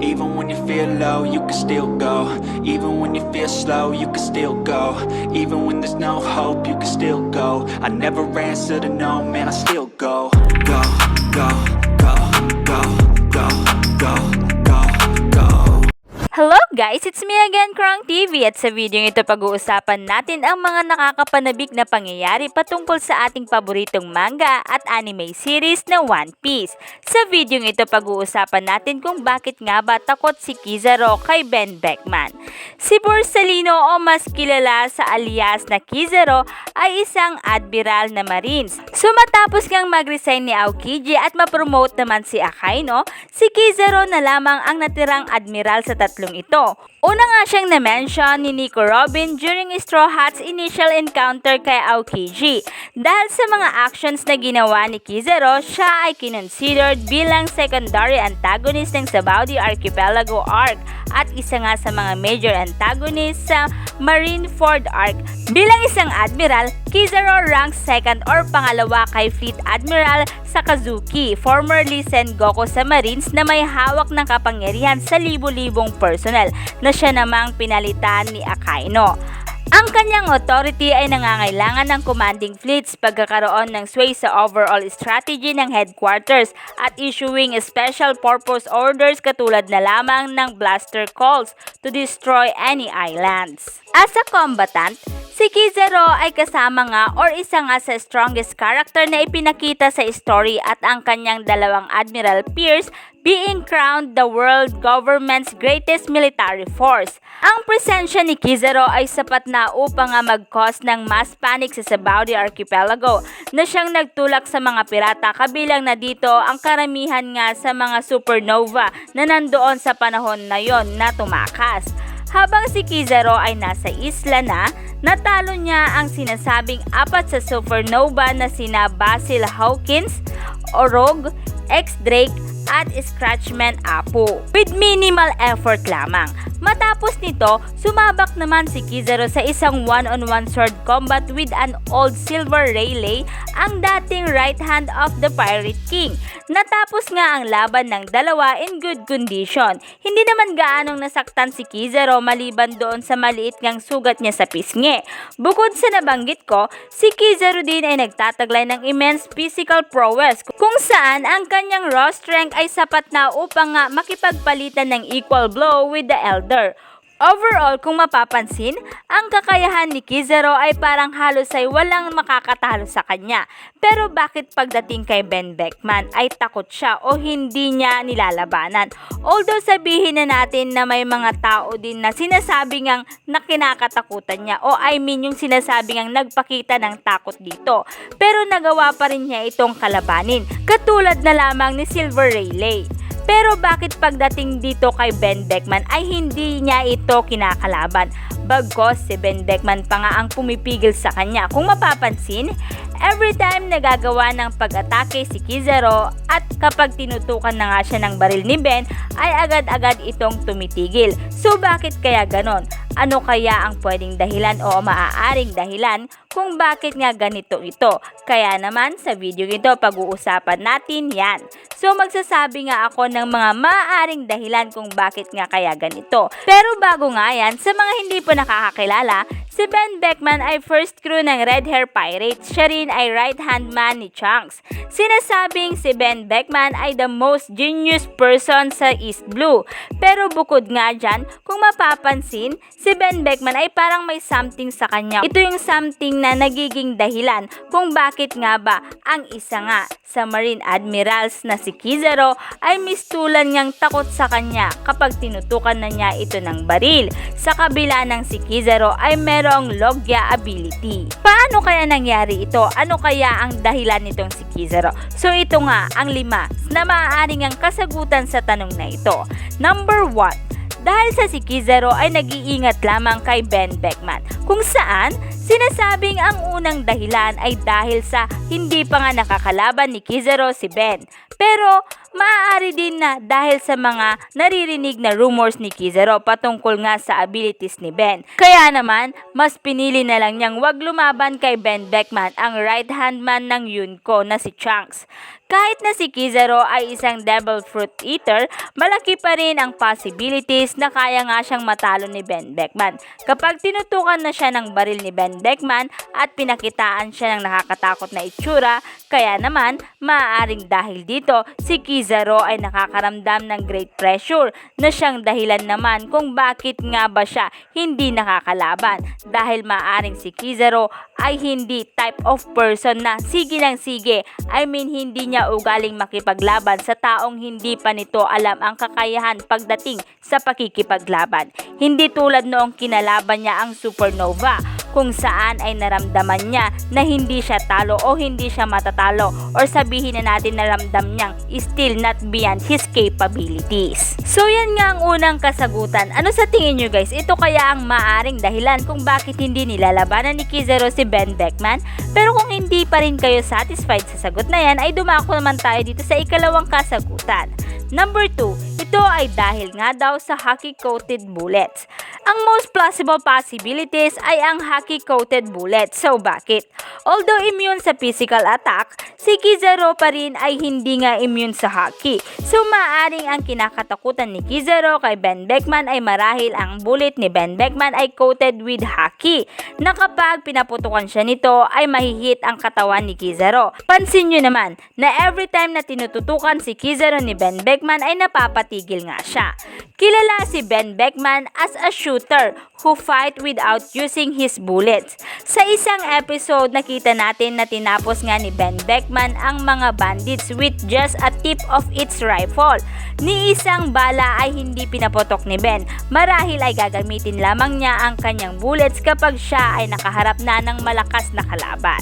Even when you feel low, you can still go. Even when you feel slow, you can still go. Even when there's no hope, you can still go. I never answer to no, man, I still go. Go, go, go, go, go, go, go, go. Hello guys! It's me again, Krong TV, at sa video ito pag-uusapan natin ang mga nakakapanabik na pangyayari patungkol sa ating paboritong manga at anime series na One Piece. Sa video ito pag-uusapan natin kung bakit nga ba takot si Kizaru kay Ben Beckman. Si Borsalino o mas kilala sa alias na Kizaru ay isang admiral na Marines. So matapos ngang mag-resign ni Aokiji at ma-promote naman si Akainu, si Kizaru na lamang ang natirang admiral sa tatlong ito. Una nga siyang na-mention ni Nico Robin during Straw Hat's initial encounter kay Aokiji. Dahil sa mga actions na ginawa ni Kizaru, siya ay kinonsidered bilang secondary antagonist ng Sabaudi Archipelago arc at isa nga sa mga major antagonist sa Marineford arc. Bilang isang admiral, Kizaru ranks second or pangalawa kay Fleet Admiral Sakazuki, formerly Sengoku sa Marines na may hawak ng kapangyarihan sa libu-libong personnel na siya namang pinalitan ni Akainu. Ang kanyang authority ay nangangailangan ng commanding fleets, pagkakaroon ng sway sa overall strategy ng headquarters at issuing special purpose orders katulad na lamang ng blaster calls to destroy any islands. As a combatant, si Kizaru ay kasama nga or isa nga sa strongest character na ipinakita sa story at ang kanyang dalawang admiral peers being crowned the world government's greatest military force. Ang presensya ni Kizaru ay sapat na upang nga mag-cause ng mass panic sa Sabaudi Archipelago na siyang nagtulak sa mga pirata, kabilang na dito ang karamihan nga sa mga supernova na nandoon sa panahon na yon na tumakas. Habang si Kizaru ay nasa isla na, natalo niya ang sinasabing apat sa supernova na sina Basil Hawkins, Orog, X-Drake at Scratchman Apo with minimal effort lamang. Matapos nito, sumabak naman si Kizaru sa isang one-on-one sword combat with an old silver Rayleigh, ang dating right hand of the Pirate King. Natapos nga ang laban ng dalawa in good condition. Hindi naman gaanong nasaktan si Kizaru maliban doon sa maliit ngang sugat niya sa pisngi. Bukod sa nabanggit ko, si Kizaru din ay nagtataglay ng immense physical prowess kung saan ang kanyang raw strength ay sapat na upang nga makipagpalitan ng equal blow with the Elder. Overall, kung mapapansin, ang kakayahan ni Kizaru ay parang halos ay walang makakatalo sa kanya. Pero bakit pagdating kay Ben Beckman ay takot siya o hindi niya nilalabanan? Although sabihin na natin na may mga tao din na sinasabi ngang na kinakatakutan niya o yung sinasabi ngang nagpakita ng takot dito. Pero nagawa pa rin niya itong kalabanin, katulad na lamang ni Silver Rayleigh. Pero bakit pagdating dito kay Ben Beckman ay hindi niya ito kinakalaban? Bagkos si Ben Beckman pa nga ang pumipigil sa kanya. Kung mapapansin, every time nagagawa ng pag-atake si Kizaru at kapag tinutukan na nga siya ng baril ni Ben ay agad-agad itong tumitigil. So bakit kaya ganon? Ano kaya ang pwedeng dahilan o maaaring dahilan kung bakit nga ganito ito? Kaya naman sa video ito pag-uusapan natin yan. So magsasabi nga ako ng mga maaaring dahilan kung bakit nga kaya ganito. Pero bago nga yan, sa mga hindi po nakakakilala, si Ben Beckman ay first crew ng Red Hair Pirates. Siya rin ay right-hand man ni Chunks. Sinasabing si Ben Beckman ay the most genius person sa East Blue. Pero bukod nga dyan, kung mapapansin, si Ben Beckman ay parang may something sa kanya. Ito yung something na nagiging dahilan kung bakit nga ba ang isa nga sa Marine Admirals na si Kizaru ay mistulan niyang takot sa kanya kapag tinutukan na niya ito ng baril. Sa kabila ng si Kizaru ay merong Logia ability. Paano kaya nangyari ito? Ano kaya ang dahilan nitong si Kizaru? So ito nga ang 5 na maaaring ang kasagutan sa tanong na ito. Number 1. Dahil sa si Kizaru ay nag-iingat lamang kay Ben Beckman, kung saan sinasabing ang unang dahilan ay dahil sa hindi pa nga nakakalaban ni Kizaru si Ben. Pero maaari din na dahil sa mga naririnig na rumors ni Kizaru patungkol nga sa abilities ni Ben. Kaya naman, mas pinili na lang niyang wag lumaban kay Ben Beckman, ang right-hand man ng Yunko na si Chunks. Kahit na si Kizaru ay isang devil fruit eater, malaki pa rin ang possibilities na kaya nga siyang matalo ni Ben Beckman. Kapag tinutukan na siya ng baril ni Ben Beckman at pinakitaan siya ng nakakatakot na itsura, kaya naman maaaring dahil dito si Kizaru ay nakakaramdam ng great pressure na siyang dahilan naman kung bakit nga ba siya hindi nakakalaban, dahil maaaring si Kizaru ay hindi type of person na sige ng sige, hindi niya ugaling makipaglaban sa taong hindi pa nito alam ang kakayahan pagdating sa pakikipaglaban. Hindi tulad noong kinalaban niya ang Supernova, kung saan ay naramdaman niya na hindi siya talo o hindi siya matatalo, or sabihin na natin na ramdam niyang still not beyond his capabilities. So yan nga ang unang kasagutan. Ano sa tingin nyo guys? Ito kaya ang maaring dahilan kung bakit hindi nilalabanan ni Kizaru si Ben Beckman? Pero kung hindi pa rin kayo satisfied sa sagot na yan, ay dumako naman tayo dito sa ikalawang kasagutan. Number 2, ito ay dahil nga daw sa hockey-coated bullets. Ang most plausible possibilities ay ang hockey-coated bullets. So bakit? Although immune sa physical attack, si Kizaru pa rin ay hindi nga immune sa hockey. So maaaring ang kinakatakutan ni Kizaru kay Ben Beckman ay marahil ang bullet ni Ben Beckman ay coated with hockey, na kapag pinaputukan siya nito ay mahihit ang katawan ni Kizaru. Pansin nyo naman na every time na tinututukan si Kizaru ni Ben Beckman ay napapatigil nga siya. Kilala si Ben Beckman as a shooter who fight without using his bullets. Sa isang episode, nakita natin na tinapos nga ni Ben Beckman ang mga bandits with just a tip of its rifle. Ni isang bala ay hindi pinapotok ni Ben. Marahil ay gagamitin lamang niya ang kanyang bullets kapag siya ay nakaharap na ng malakas na kalaban.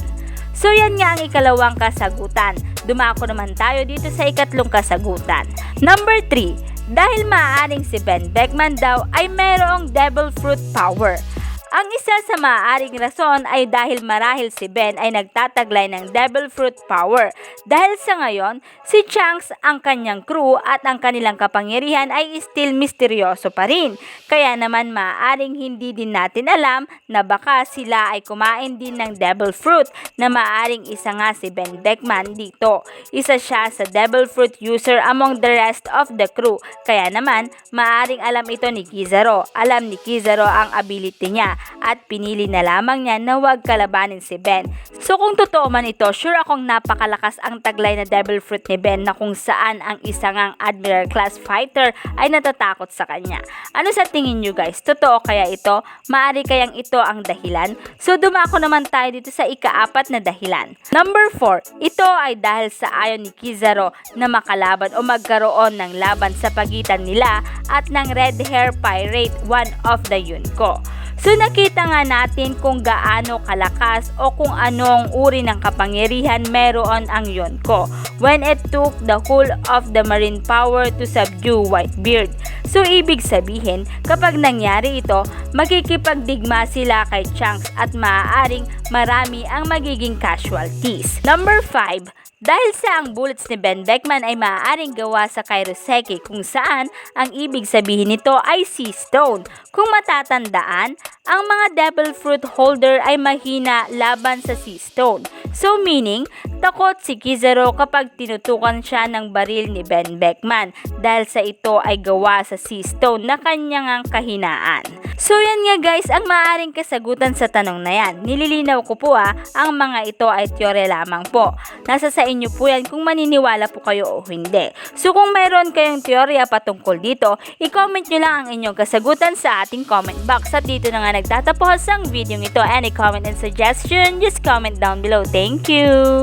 So yan nga ang ikalawang kasagutan. Dumako naman tayo dito sa ikatlong kasagutan. Number 3, dahil maaaring si Ben Beckman daw ay mayroong devil fruit power. Ang isa sa maaaring rason ay dahil marahil si Ben ay nagtataglay ng devil fruit power. Dahil sa ngayon, si Chunks, ang kanyang crew at ang kanilang kapangyarihan ay still misteryoso pa rin. Kaya naman maaaring hindi din natin alam na baka sila ay kumain din ng devil fruit, na maaaring isa nga si Ben Beckman dito. Isa siya sa devil fruit user among the rest of the crew. Kaya naman maaaring alam ito ni Kizaru. Alam ni Kizaru ang ability niya at pinili na lamang niya na huwag kalabanin si Ben. So kung totoo man ito, sure akong napakalakas ang taglay na devil fruit ni Ben, na kung saan ang isang ang admiral class fighter ay natatakot sa kanya. Ano sa tingin nyo guys? Totoo kaya ito? Maari kayang ito ang dahilan? So dumako naman tayo dito sa ikaapat na dahilan. Number 4, ito ay dahil sa ayaw ni Kizaru na makalaban o magkaroon ng laban sa pagitan nila at ng red hair pirate, one of the Yunko. So nakita nga natin kung gaano kalakas o kung anong uri ng kapangyarihan meron ang Yunko when it took the whole of the marine power to subdue Whitebeard. So ibig sabihin, kapag nangyari ito, makikipagdigma sila kay Chunks at maaaring marami ang magiging casualties. Number 5, dahil sa ang bullets ni Ben Beckman ay maaaring gawa sa Kairoseki, kung saan ang ibig sabihin nito ay sea stone. Kung matatandaan, ang mga devil fruit holder ay mahina laban sa sea stone. So meaning, takot si Kizaru kapag tinutukan siya ng baril ni Ben Beckman dahil sa ito ay gawa sa sea stone na kanyang kahinaan. So yan nga guys ang maaaring kasagutan sa tanong na yan. Nililinaw ko po ang mga ito ay teorya lamang po. Nasa sa inyo po yan kung maniniwala po kayo o hindi. So kung mayroon kayong teorya patungkol dito, i-comment nyo lang ang inyong kasagutan sa ating comment box. At dito na nga nagtatapos ang video ito. Any comment and suggestion, just comment down below. Thank you!